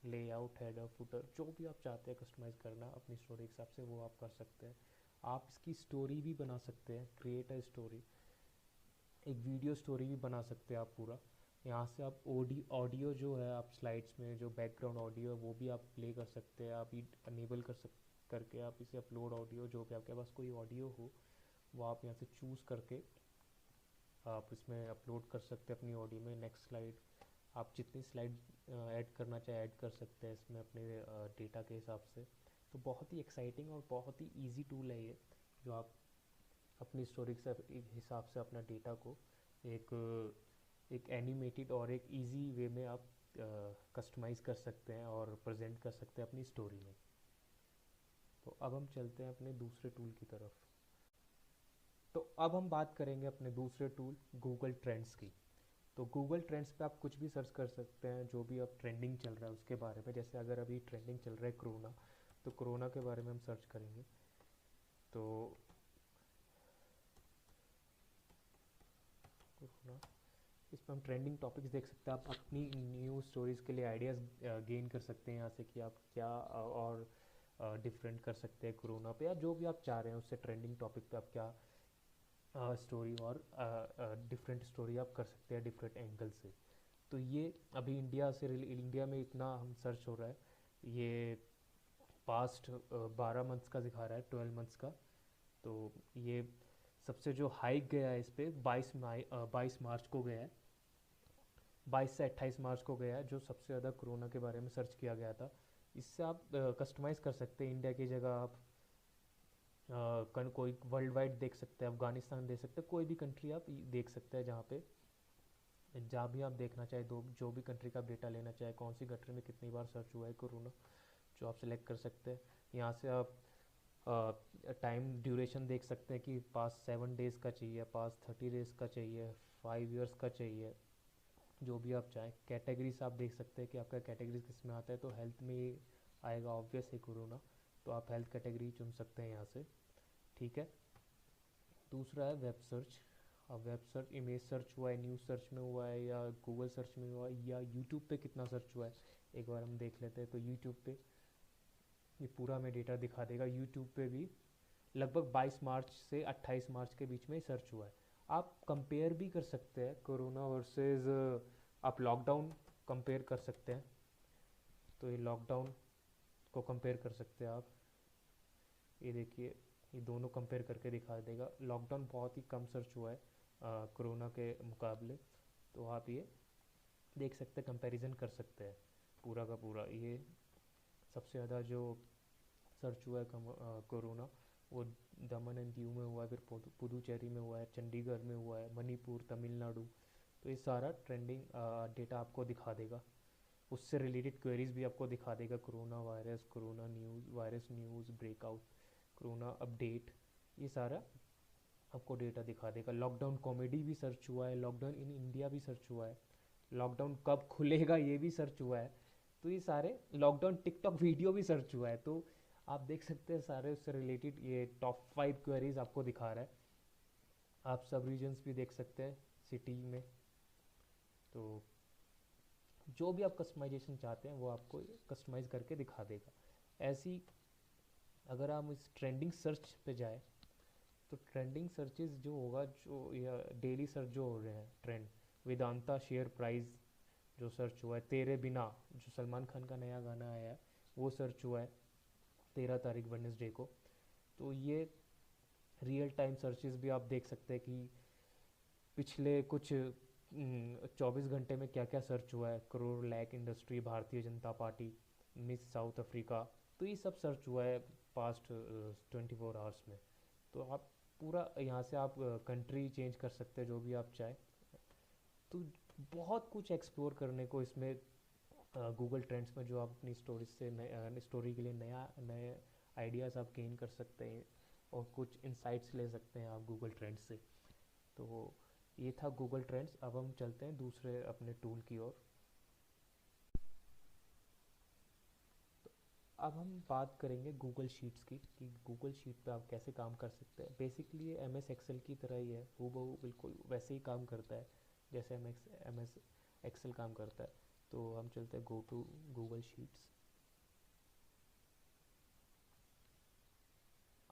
लेआउट, हेडर, फुटर, जो भी आप चाहते हैं कस्टमाइज़ करना अपनी स्टोरी के हिसाब से वो आप कर सकते हैं। आप इसकी स्टोरी भी बना सकते हैं, क्रिएट अ स्टोरी, एक वीडियो स्टोरी भी बना सकते हैं आप पूरा। यहाँ से आप ऑडियो जो है, आप स्लाइड्स में जो बैकग्राउंड ऑडियो है वो भी आप प्ले कर सकते हैं, आप अनेबल करके आप इसे अपलोड ऑडियो, जो भी आपके पास कोई ऑडियो हो वो आप यहाँ से चूज़ करके आप इसमें अपलोड कर सकते हैं अपनी ऑडियो में। नेक्स्ट स्लाइड, आप जितनी स्लाइड ऐड करना चाहे ऐड कर सकते हैं इसमें अपने डेटा के हिसाब से। तो बहुत ही एक्साइटिंग और बहुत ही इजी टूल है ये, जो आप अपनी स्टोरी के हिसाब से अपना डेटा को एक एक एनिमेटेड और एक इजी वे में आप कस्टमाइज़ कर सकते हैं और प्रेजेंट कर सकते हैं अपनी स्टोरी में। तो अब हम चलते हैं अपने दूसरे टूल की तरफ। तो अब हम बात करेंगे अपने दूसरे टूल गूगल ट्रेंड्स की। तो गूगल ट्रेंड्स पे आप कुछ भी सर्च कर सकते हैं, जो भी अब ट्रेंडिंग चल रहा है उसके बारे में। जैसे अगर अभी ट्रेंडिंग चल रहा है कोरोना, तो कोरोना के बारे में हम सर्च करेंगे। तो कोरोना, इस पर हम ट्रेंडिंग टॉपिक्स देख सकते हैं। आप अपनी न्यूज़ स्टोरीज़ के लिए आइडियाज़ गेन कर सकते हैं यहाँ से, कि आप क्या और डिफरेंट कर सकते हैं कोरोना पे, या जो भी आप चाह रहे हैं उससे ट्रेंडिंग टॉपिक पे आप क्या स्टोरी और डिफरेंट स्टोरी आप कर सकते हैं डिफरेंट एंगल से। तो ये अभी इंडिया में इतना हम सर्च हो रहा है, ये पास्ट 12 मंथ्स का दिखा रहा है, 12 मंथ्स का। तो ये सबसे जो हाइक गया है इस पर 22 मार्च को गया है, 22 से 28 मार्च को गया है, जो सबसे ज़्यादा कोरोना के बारे में सर्च किया गया था। इससे आप कस्टमाइज़ कर सकते हैं, इंडिया की जगह आप कोई वर्ल्ड वाइड देख सकते हैं, अफगानिस्तान देख सकते हैं, कोई भी कंट्री आप देख सकते हैं, जहाँ भी आप देखना चाहे, दो जो भी कंट्री का आप डेटा लेना चाहे, कौन सी कंट्री में कितनी बार सर्च हुआ है कोरोना, जो आप सिलेक्ट कर सकते हैं। यहाँ से आप टाइम ड्यूरेशन देख सकते हैं कि पास 7 डेज़ का चाहिए, पास 30 डेज़ का चाहिए, 5 ईयर्स का चाहिए, जो भी आप चाहें। कैटेगरीज आप देख सकते हैं कि आपका कैटेगरीज किस में आता है, तो हेल्थ में आएगा ऑब्वियस है कोरोना, तो आप हेल्थ कैटेगरी चुन सकते हैं यहाँ से। ठीक है। दूसरा है वेब सर्च। अब वेब सर्च, इमेज सर्च हुआ है, न्यूज़ सर्च में हुआ है, या गूगल सर्च में हुआ है, या यूट्यूब पे कितना सर्च हुआ है, एक बार हम देख लेते हैं। तो यूट्यूब पे ये पूरा हमें डेटा दिखा देगा। यूट्यूब पे भी लगभग 22 मार्च से 28 मार्च के बीच में सर्च हुआ है। आप कंपेयर भी कर सकते हैं कोरोना वर्सेस, आप लॉकडाउन कंपेयर कर सकते हैं। तो ये लॉकडाउन को कंपेयर कर सकते हैं आप, ये देखिए, ये दोनों कंपेयर करके दिखा देगा। लॉकडाउन बहुत ही कम सर्च हुआ है कोरोना के मुकाबले, तो आप ये देख सकते हैं, कंपैरिजन कर सकते हैं पूरा का पूरा। ये सबसे ज़्यादा जो सर्च हुआ है कोरोना, वो दमन एंड दीव में हुआ है, फिर पुदुचेरी में हुआ है, चंडीगढ़ में हुआ है, मणिपुर, तमिलनाडु। तो ये सारा ट्रेंडिंग डेटा आपको दिखा देगा, उससे रिलेटेड क्वेरीज भी आपको दिखा देगा। Corona virus, corona news, virus news breakout, corona update, ये सारा आपको डेटा दिखा देगा। लॉकडाउन कॉमेडी भी सर्च हुआ है, लॉकडाउन इन इंडिया भी सर्च हुआ है, लॉकडाउन कब खुलेगा ये भी सर्च हुआ है। तो ये सारे लॉकडाउन टिकटॉक वीडियो भी सर्च हुआ है, तो आप देख सकते हैं सारे उससे रिलेटेड ये टॉप 5 क्वेरीज आपको दिखा रहा है। आप सब रीजन्स भी देख सकते हैं सिटी में। तो जो भी आप कस्टमाइजेशन चाहते हैं वो आपको कस्टमाइज करके दिखा देगा। ऐसी अगर हम इस ट्रेंडिंग सर्च पे जाए, तो ट्रेंडिंग सर्चेस जो होगा, जो या डेली सर्च जो हो रहे हैं ट्रेंड, वेदांता शेयर प्राइस जो सर्च हुआ है, तेरे बिना जो सलमान खान का नया गाना आया है वो सर्च हुआ है 13 तारीख वेडनेसडे को। तो ये रियल टाइम सर्चेस भी आप देख सकते हैं कि पिछले कुछ 24 घंटे में क्या क्या सर्च हुआ है। Crore lack industry, Bharatiya Janata party, miss south Africa, तो ये सब सर्च हुआ है पास्ट 24 आवर्स में। तो आप पूरा यहाँ से आप कंट्री चेंज कर सकते हैं जो भी आप चाहें। तो बहुत कुछ एक्सप्लोर करने को इसमें गूगल ट्रेंड्स में, जो आप अपनी स्टोरीज से स्टोरी के लिए नया नए आइडियाज़ आप गेन कर सकते हैं और कुछ इंसाइट्स ले सकते हैं आप गूगल ट्रेंड्स से। तो ये था गूगल ट्रेंड्स। अब हम चलते हैं दूसरे अपने टूल की ओर। अब हम बात करेंगे गूगल शीट्स की, कि गूगल शीट पे आप कैसे काम कर सकते हैं। बेसिकली ये एम एस एक्सेल की तरह ही है, हूबहू बिल्कुल वैसे ही काम करता है जैसे एम एस एक्सेल काम करता है। तो हम चलते हैं गो टू गूगल शीट्स।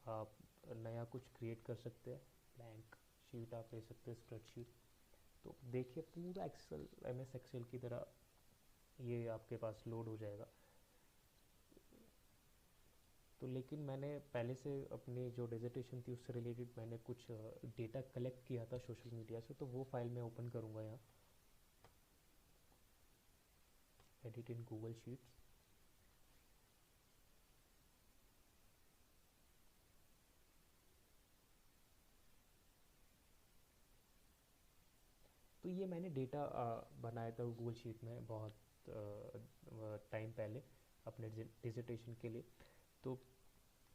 आप नया कुछ क्रिएट कर सकते हैं, ब्लैंक शीट आप ले सकते हैं, स्प्रेडशीट। तो देखिए पूरा एक्सेल एम एस एक्सेल की तरह ये आपके पास लोड हो जाएगा। तो लेकिन मैंने पहले से अपनी जो डिजर्टेशन थी उससे रिलेटेड मैंने कुछ डेटा कलेक्ट किया था सोशल मीडिया से, तो वो फाइल मैं ओपन करूँगा यहाँ, एडिट इन गूगल शीट्स। तो ये मैंने डेटा बनाया था गूगल शीट में बहुत टाइम पहले अपने डिजर्टेशन के लिए। तो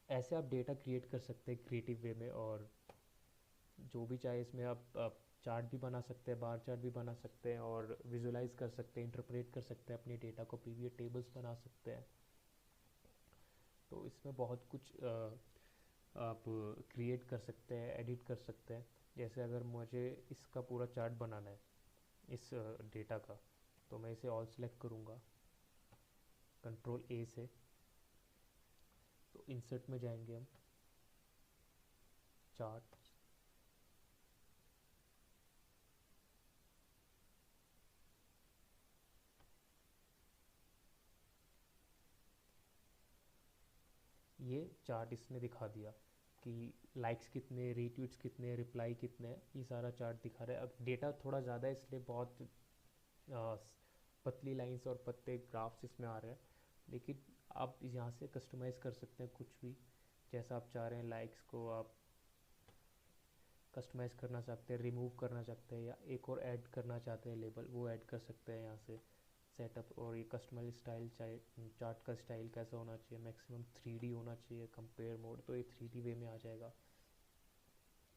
ऐसे आप डेटा क्रिएट कर सकते हैं क्रिएटिव वे में, और जो भी चाहे इसमें आप चार्ट भी बना सकते हैं, बार चार्ट भी बना सकते हैं, और विजुलाइज कर सकते हैं, इंटरप्रेट कर सकते हैं अपने डेटा को, पीवीए टेबल्स बना सकते हैं। तो इसमें बहुत कुछ आप क्रिएट कर सकते हैं, एडिट कर सकते हैं। जैसे अगर मुझे इसका पूरा चार्ट बनाना है इस डेटा का, तो मैं इसे ऑल सेलेक्ट करूँगा कंट्रोल ए से। तो इंसर्ट में जाएंगे हम, चार्ट, ये चार्ट इसने दिखा दिया कि लाइक्स कितने, रीट्वीट्स कितने, रिप्लाई कितने, ये सारा चार्ट दिखा रहा है। अब डेटा थोड़ा ज़्यादा है इसलिए बहुत आ, पतली लाइंस और पतले ग्राफ्स इसमें आ रहे हैं, लेकिन आप यहाँ से कस्टमाइज़ कर सकते हैं कुछ भी जैसा आप चाह रहे हैं। लाइक्स को आप कस्टमाइज़ करना चाहते हैं, रिमूव करना चाहते हैं, या एक और ऐड करना चाहते हैं लेबल, वो ऐड कर सकते हैं यहाँ से सेटअप। और ये कस्टमाइज स्टाइल चाहे चार्ट का स्टाइल कैसा होना चाहिए, मैक्सिमम 3D होना चाहिए, कंपेयर मोड, तो ये 3D वे में आ जाएगा।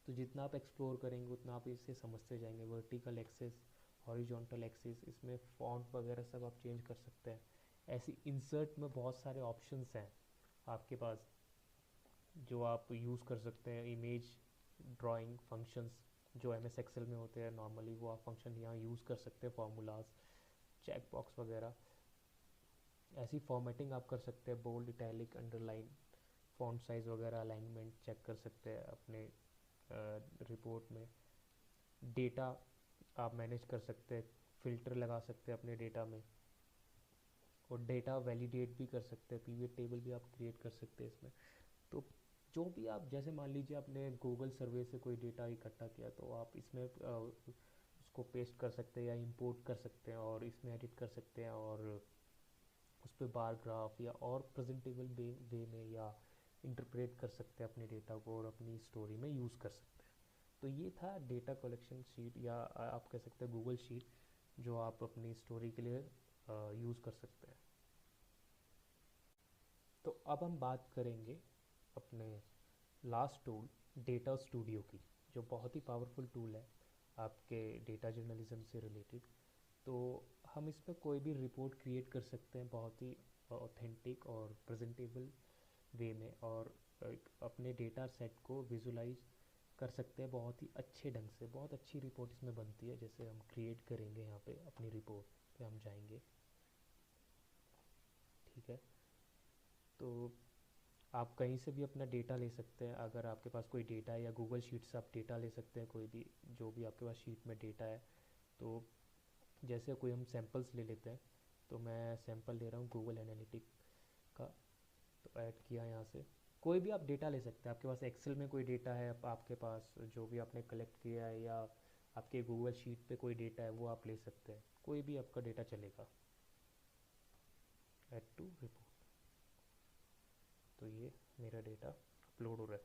तो जितना आप एक्सप्लोर करेंगे उतना आप इसे समझते जाएंगे। वर्टिकल एक्सेस, हॉरिजॉन्टल एक्सिस, इसमें फॉन्ट वगैरह सब आप चेंज कर सकते हैं। ऐसी इंसर्ट में बहुत सारे ऑप्शंस हैं आपके पास जो आप यूज़ कर सकते हैं। इमेज ड्राइंग फंक्शंस जो एम एस एक्सेल में होते हैं नॉर्मली, वो आप फंक्शन यहाँ यूज़ कर सकते हैं, फार्मूलाज, चेक बॉक्स वगैरह। ऐसी फॉर्मेटिंग आप कर सकते हैं, bold, italic, underline, font size वगैरह, अलाइनमेंट चेक कर सकते हैं अपने रिपोर्ट में। डेटा आप मैनेज कर सकते हैं, फ़िल्टर लगा सकते हैं अपने डेटा में, और डेटा वैलिडेट भी कर सकते हैं, पीवी टेबल भी आप क्रिएट कर सकते हैं इसमें। तो जो भी आप, जैसे मान लीजिए आपने गूगल सर्वे से कोई डेटा इकट्ठा किया, तो आप इसमें उसको पेस्ट कर सकते हैं या इंपोर्ट कर सकते हैं, और इसमें एडिट कर सकते हैं, और उस पर बार ग्राफ या और प्रेजेंटेबल वे में या इंटरप्रेट कर सकते हैं अपने डेटा को, और अपनी स्टोरी में यूज़ कर सकते हैं। तो ये था डेटा कलेक्शन शीट, या आप कह सकते हैं गूगल शीट, जो आप अपनी स्टोरी के लिए यूज़ कर सकते हैं। तो अब हम बात करेंगे अपने लास्ट टूल, डेटा स्टूडियो की, जो बहुत ही पावरफुल टूल है आपके डेटा जर्नलिज्म से रिलेटेड। तो हम इसमें कोई भी रिपोर्ट क्रिएट कर सकते हैं बहुत ही ऑथेंटिक और प्रेजेंटेबल वे में, और अपने डेटा सेट को विजुलाइज कर सकते हैं बहुत ही अच्छे ढंग से। बहुत अच्छी रिपोर्ट इसमें बनती है। जैसे हम क्रिएट करेंगे यहाँ पे अपनी रिपोर्ट पे हम जाएंगे, ठीक है। तो आप कहीं से भी अपना डेटा ले सकते हैं। अगर आपके पास कोई डेटा है, या गूगल शीट से आप डेटा ले सकते हैं, कोई भी जो भी आपके पास शीट में डेटा है। तो जैसे कोई हम सैम्पल्स ले लेते हैं, तो मैं सैम्पल ले रहा हूँ गूगल एनालिटिक का, तो ऐड किया यहाँ से। कोई भी आप डेटा ले सकते हैं। आपके पास एक्सेल में कोई डेटा है, आपके पास जो भी आपने कलेक्ट किया है, या आपके गूगल शीट पे कोई डेटा है, वो आप ले सकते हैं। कोई भी आपका डेटा चलेगा। Add to report. तो ये मेरा डेटा अपलोड हो रहा है।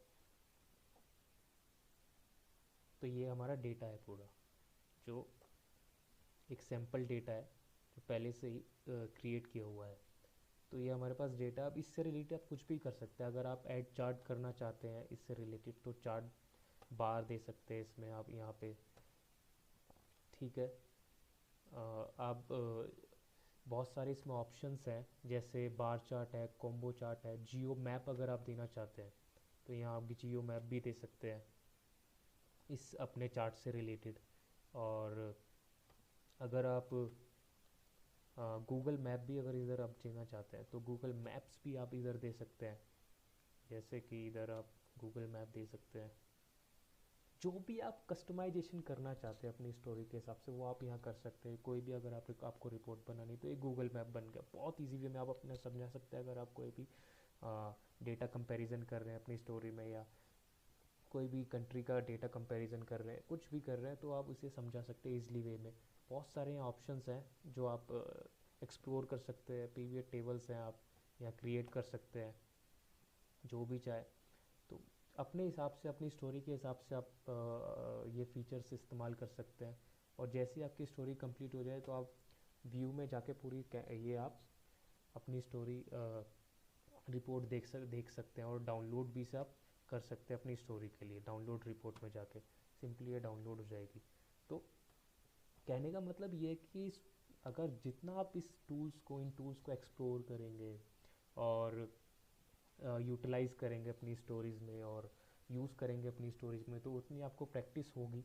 तो ये हमारा डेटा है पूरा, जो एक सैम्पल डेटा है जो पहले से ही क्रिएट किया हुआ है। तो ये हमारे पास डेटा। अब इससे रिलेटेड आप कुछ भी कर सकते हैं। अगर आप ऐड चार्ट करना चाहते हैं इससे रिलेटेड, तो चार्ट बार दे सकते हैं इसमें आप यहाँ पे, ठीक है। आप बहुत सारे इसमें ऑप्शंस हैं, जैसे बार चार्ट है, कॉम्बो चार्ट है, जियो मैप अगर आप देना चाहते हैं तो यहाँ आप जियो मैप भी दे सकते हैं इस अपने चार्ट से रिलेटेड। और अगर आप गूगल मैप भी अगर इधर आप देना चाहते हैं, तो गूगल मैप्स भी आप इधर दे सकते हैं। जैसे कि इधर आप गूगल मैप दे सकते हैं। जो भी आप कस्टमाइजेशन करना चाहते हैं अपनी स्टोरी के हिसाब से, वो आप यहाँ कर सकते हैं। कोई भी अगर आपको रिपोर्ट बनानी, तो एक गूगल मैप बन गया। बहुत ईजी वे में आप अपने समझा सकते हैं। अगर आप कोई भी डेटा कंपैरिजन कर रहे हैं अपनी स्टोरी में, या कोई भी कंट्री का डेटा कंपैरिजन कर रहे हैं, कुछ भी कर रहे हैं, तो आप उसे समझा सकते हैं ईजिली वे में। बहुत सारे ऑप्शंस हैं जो आप एक्सप्लोर कर सकते हैं। पीवीएट टेबल्स हैं, आप यहाँ क्रिएट कर सकते हैं जो भी चाहे। तो अपने हिसाब से, अपनी स्टोरी के हिसाब से आप ये फीचर्स इस्तेमाल कर सकते हैं। और जैसे ही आपकी स्टोरी कंप्लीट हो जाए, तो आप व्यू में जाके पूरी ये आप अपनी स्टोरी रिपोर्ट देख सकते हैं। और डाउनलोड भी से आप कर सकते हैं अपनी स्टोरी के लिए। डाउनलोड रिपोर्ट में जाके सिंपली ये डाउनलोड हो जाएगी। तो कहने का मतलब ये है कि अगर जितना आप इन टूल्स को एक्सप्लोर करेंगे और यूटिलाइज़ करेंगे अपनी स्टोरीज़ में, और यूज़ करेंगे अपनी स्टोरीज़ में, तो उतनी आपको प्रैक्टिस होगी,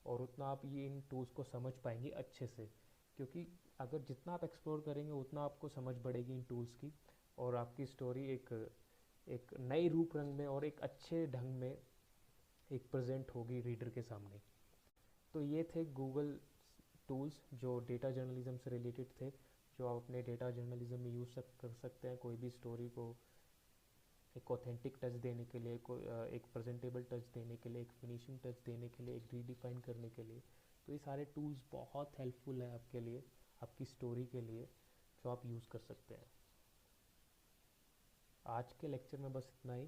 और उतना आप ये इन टूल्स को समझ पाएंगे अच्छे से। क्योंकि अगर जितना आप एक्सप्लोर करेंगे, उतना आपको समझ बढ़ेगी इन टूल्स की, और आपकी स्टोरी एक एक नए रूप रंग में और एक अच्छे ढंग में एक प्रेजेंट होगी रीडर के सामने। तो ये थे गूगल टूल्स जो डेटा जर्नलिज्म से रिलेटेड थे, जो आप अपने डेटा जर्नलिज्म में यूज़ कर सकते हैं। कोई भी स्टोरी को एक ऑथेंटिक टच देने के लिए, एक प्रेजेंटेबल टच देने के लिए, एक फिनिशिंग टच देने के लिए, एक रीडिफाइन करने के लिए। तो ये सारे टूल्स बहुत हेल्पफुल है आपके लिए, आपकी स्टोरी के लिए, जो आप यूज़ कर सकते हैं। आज के लेक्चर में बस इतना ही।